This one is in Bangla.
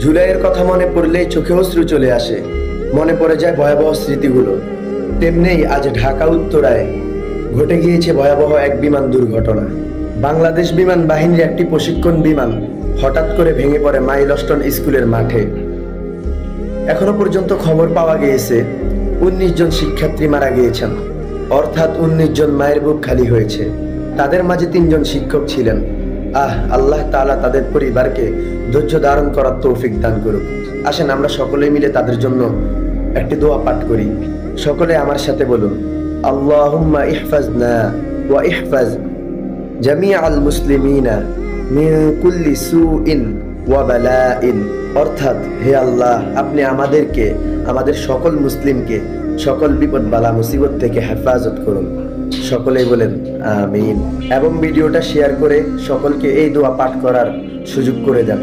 জুলাইয়ের কথা মনে পড়লেই চোখে অশ্রু চলে আসে, মনে পড়ে যায় ভয়াবহ স্মৃতিগুলো। তেমনিই আজ ঢাকা উত্তরায় ঘটে গিয়েছে ভয়াবহ এক বিমান দুর্ঘটনা। বাংলাদেশ বিমান বাহিনীর একটি প্রশিক্ষণ বিমান হঠাৎ করে ভেঙে পড়ে মাইলস্টোন স্কুলের মাঠে। এখনো পর্যন্ত খবর পাওয়া গিয়েছে 19 জন শিক্ষার্থী মারা গিয়েছেন, অর্থাৎ 19 জন মায়ের বুক খালি হয়েছে। তাদের মাঝে 3 জন শিক্ষক ছিলেন। আল্লাহ তাআলা তাদের পরিবারকে ধৈর্য ধারণ করার তৌফিক দান করুক। আসেন আমরা সকলে মিলে তাদের জন্য একটি দোয়া পাঠ করি। সকলে আমার সাথে বলুন, আল্লাহুম্মা ইহফাজনা ওয়া ইহফাজ জামিআল মুসলিমিনা মিন কুল্লি সুইন ওয়া বালাইন। অর্থাৎ, হে আল্লাহ, আপনি আমাদেরকে, আমাদের সকল মুসলিমকে সকল বিপদ বালা মুসিবত থেকে হেফাজত করুন। সকলেই বলেন আমিন। এবং ভিডিওটা শেয়ার করে সকলকে এই দোয়া পাঠ করার সুযোগ করে দেন।